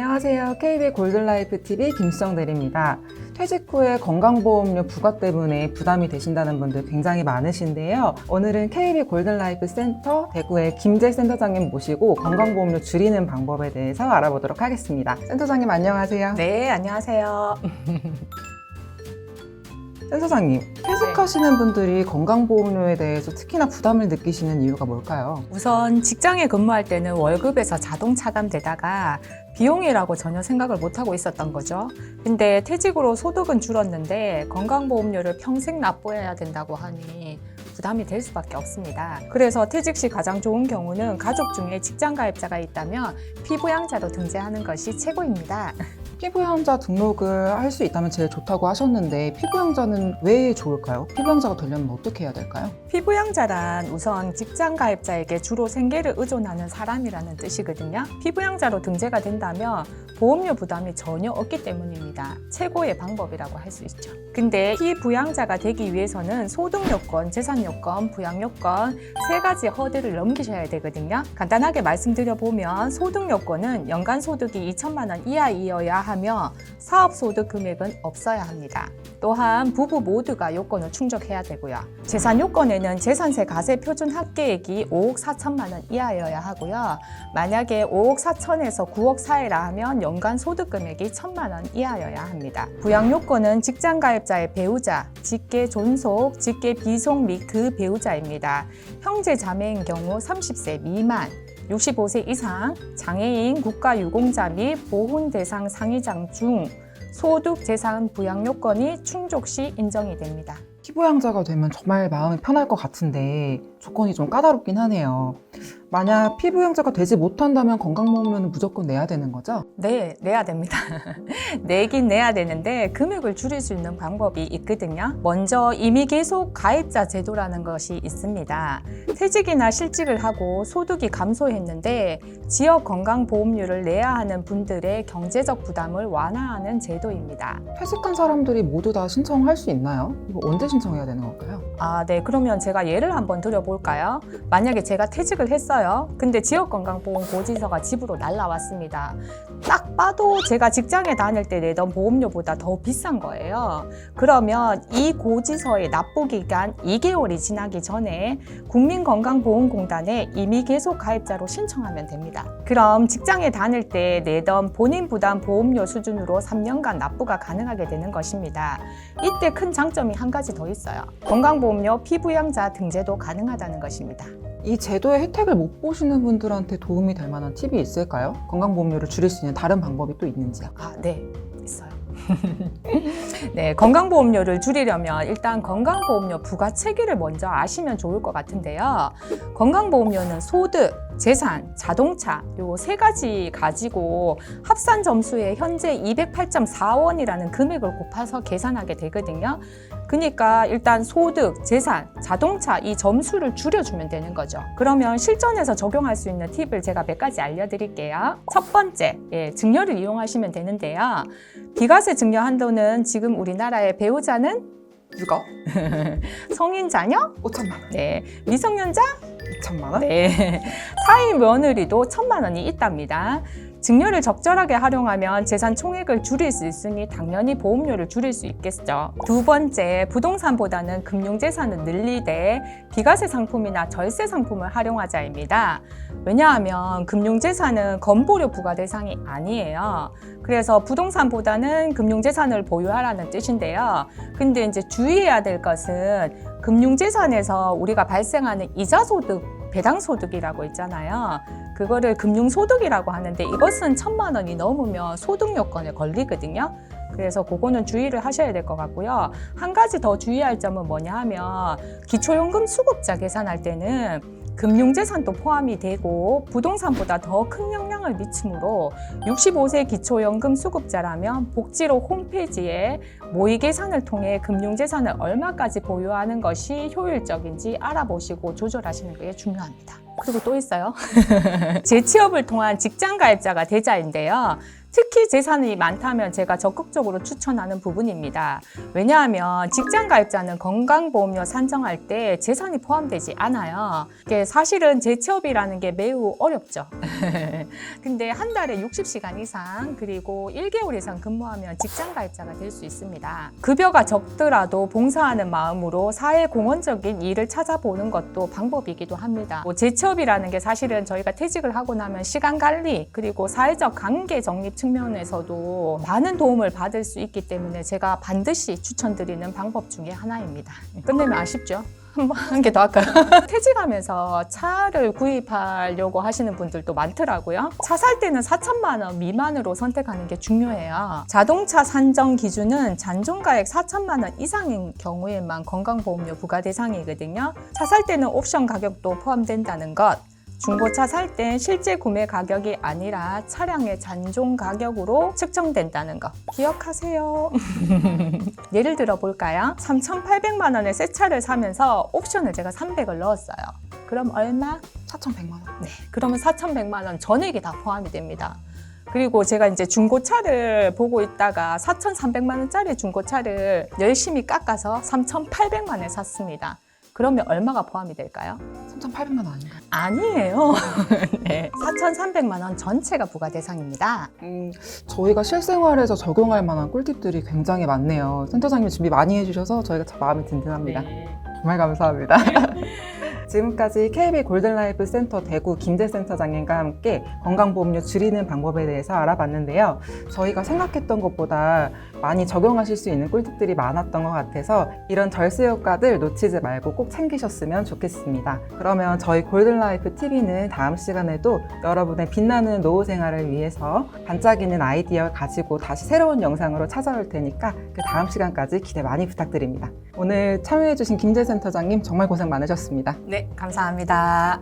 안녕하세요. KB 골든라이프 TV 김수정 대리입니다. 퇴직 후에 건강보험료 부과 때문에 부담이 되신다는 분들 굉장히 많으신데요. 오늘은 KB 골든라이프 센터 대구의 김재 센터장님 모시고 건강보험료 줄이는 방법에 대해서 알아보도록 하겠습니다. 센터장님 안녕하세요. 네, 안녕하세요. 센터장님, 퇴직하시는 분들이 건강보험료에 대해서 특히나 부담을 느끼시는 이유가 뭘까요? 우선 직장에 근무할 때는 월급에서 자동 차감되다가 비용이라고 전혀 생각을 못하고 있었던 거죠. 근데 퇴직으로 소득은 줄었는데 건강보험료를 평생 납부해야 된다고 하니 부담이 될 수밖에 없습니다. 그래서 퇴직 시 가장 좋은 경우는 가족 중에 직장 가입자가 있다면 피부양자로 등재하는 것이 최고입니다. 피부양자 등록을 할 수 있다면 제일 좋다고 하셨는데 피부양자는 왜 좋을까요? 피부양자가 되려면 어떻게 해야 될까요? 피부양자란 우선 직장 가입자에게 주로 생계를 의존하는 사람이라는 뜻이거든요. 피부양자로 등재가 된다면 보험료 부담이 전혀 없기 때문입니다. 최고의 방법이라고 할 수 있죠. 근데 피부양자가 되기 위해서는 소득 요건, 재산 요건, 부양 요건 세 가지 허들을 넘기셔야 되거든요. 간단하게 말씀드려보면 소득 요건은 연간 소득이 2천만 원 이하이어야 하며 사업 소득 금액은 없어야 합니다. 또한 부부 모두가 요건을 충족해야 되고요. 재산 요건에는 재산세 가세 표준 합계액이 5억 4천만 원 이하여야 하고요. 만약에 5억 4천에서 9억 사이라 하면 연간 소득 금액이 1천만 원 이하여야 합니다. 부양 요건은 직장 가입자의 배우자, 직계 존속, 직계 비속 및 그 배우자입니다. 형제 자매인 경우 30세 미만, 65세 이상, 장애인, 국가유공자 및 보훈 대상 상위장 중 소득, 재산, 부양 요건이 충족 시 인정이 됩니다. 피부양자가 되면 정말 마음이 편할 것 같은데 조건이 좀 까다롭긴 하네요. 만약 피부양자가 되지 못한다면 건강보험료는 무조건 내야 되는 거죠? 네, 내야 됩니다. 내긴 내야 되는데 금액을 줄일 수 있는 방법이 있거든요. 먼저 임의 계속 가입자 제도라는 것이 있습니다. 퇴직이나 실직을 하고 소득이 감소했는데 지역 건강보험료를 내야 하는 분들의 경제적 부담을 완화하는 제도입니다. 퇴직한 사람들이 모두 다 신청할 수 있나요? 이거 언제 신청해야 되는 걸까요? 네. 그러면 제가 예를 한번 드려볼까요? 만약에 제가 퇴직을 했어요. 근데 지역건강보험고지서가 집으로 날라왔습니다. 딱 봐도 제가 직장에 다닐 때 내던 보험료보다 더 비싼 거예요. 그러면 이 고지서의 납부기간 2개월이 지나기 전에 국민건강보험공단에 임의계속 가입자로 신청하면 됩니다. 그럼 직장에 다닐 때 내던 본인 부담 보험료 수준으로 3년간 납부가 가능하게 되는 것입니다. 이때 큰 장점이 한 가지 더 있어요. 건강보험료 피부양자 등재도 가능하다는 것입니다. 이 제도의 혜택을 못 보시는 분들한테 도움이 될 만한 팁이 있을까요? 건강보험료를 줄일 수 있는 다른 방법이 또 있는지요? 네, 있어요. 네, 건강보험료를 줄이려면 일단 건강보험료 부가체계를 먼저 아시면 좋을 것 같은데요. 건강보험료는 소득, 재산, 자동차 요 세 가지 가지고 합산 점수에 현재 208.4원이라는 금액을 곱해서 계산하게 되거든요. 그러니까 일단 소득, 재산, 자동차 이 점수를 줄여주면 되는 거죠. 그러면 실전에서 적용할 수 있는 팁을 제가 몇 가지 알려드릴게요. 첫 번째, 증여를 이용하시면 되는데요. 비과세 증여 한도는 지금 우리나라의 배우자는 누가? 성인 자녀? 5천만 원. 네. 미성년자? 2천만 원? 네. 사인 며느리도 1천만 원이 있답니다. 증여를 적절하게 활용하면 재산 총액을 줄일 수 있으니 당연히 보험료를 줄일 수 있겠죠. 두 번째, 부동산보다는 금융재산을 늘리되 비과세 상품이나 절세 상품을 활용하자입니다. 왜냐하면 금융재산은 건보료 부과 대상이 아니에요. 그래서 부동산보다는 금융재산을 보유하라는 뜻인데요. 근데 이제 주의해야 될 것은 금융재산에서 우리가 발생하는 이자소득, 배당소득이라고 있잖아요. 그거를 금융소득이라고 하는데 이것은 1천만 원이 넘으면 소득 요건에 걸리거든요. 그래서 그거는 주의를 하셔야 될 것 같고요. 한 가지 더 주의할 점은 뭐냐 하면 기초연금 수급자 계산할 때는 금융재산도 포함이 되고 부동산보다 더 큰 영향을 미치므로 65세 기초연금 수급자라면 복지로 홈페이지에 모의 계산을 통해 금융재산을 얼마까지 보유하는 것이 효율적인지 알아보시고 조절하시는 게 중요합니다. 그리고 또 있어요. 재취업을 통한 직장 가입자가 되자인데요. 특히 재산이 많다면 제가 적극적으로 추천하는 부분입니다. 왜냐하면 직장 가입자는 건강보험료 산정할 때 재산이 포함되지 않아요. 이게 사실은 재취업이라는 게 매우 어렵죠. 근데 한 달에 60시간 이상 그리고 1개월 이상 근무하면 직장 가입자가 될 수 있습니다. 급여가 적더라도 봉사하는 마음으로 사회공헌적인 일을 찾아보는 것도 방법이기도 합니다. 재취업이라는 게 사실은 저희가 퇴직을 하고 나면 시간 관리 그리고 사회적 관계 정립 측면에서도 많은 도움을 받을 수 있기 때문에 제가 반드시 추천드리는 방법 중에 하나입니다. 끝내면 아쉽죠? 한 개 더 할까요? 퇴직하면서 차를 구입하려고 하시는 분들도 많더라고요. 차 살 때는 4천만 원 미만으로 선택하는 게 중요해요. 자동차 산정 기준은 잔존가액 4천만 원 이상인 경우에만 건강보험료 부과 대상이거든요. 차 살 때는 옵션 가격도 포함된다는 것. 중고차 살 땐 실제 구매 가격이 아니라 차량의 잔존 가격으로 측정된다는 거 기억하세요. 예를 들어 볼까요? 3,800만 원의 새 차를 사면서 옵션을 제가 300을 넣었어요. 그럼 얼마? 4,100만 원. 네, 그러면 4,100만 원 전액이 다 포함이 됩니다. 그리고 제가 이제 중고차를 보고 있다가 4,300만 원짜리 중고차를 열심히 깎아서 3,800만 원에 샀습니다. 그러면 얼마가 포함이 될까요? 3,800만 원 아닌가요? 아니에요. 네, 4,300만 원 전체가 부과 대상입니다. 저희가 실생활에서 적용할 만한 꿀팁들이 굉장히 많네요. 센터장님 준비 많이 해주셔서 저희가 참 마음이 든든합니다. 정말 감사합니다. 지금까지 KB 골든라이프 센터 대구 김재센터장님과 함께 건강보험료 줄이는 방법에 대해서 알아봤는데요. 저희가 생각했던 것보다 많이 적용하실 수 있는 꿀팁들이 많았던 것 같아서 이런 절세 효과들 놓치지 말고 꼭 챙기셨으면 좋겠습니다. 그러면 저희 골든라이프 TV는 다음 시간에도 여러분의 빛나는 노후 생활을 위해서 반짝이는 아이디어 가지고 다시 새로운 영상으로 찾아올 테니까 그 다음 시간까지 기대 많이 부탁드립니다. 오늘 참여해주신 김재센터장님 정말 고생 많으셨습니다. 네, 감사합니다.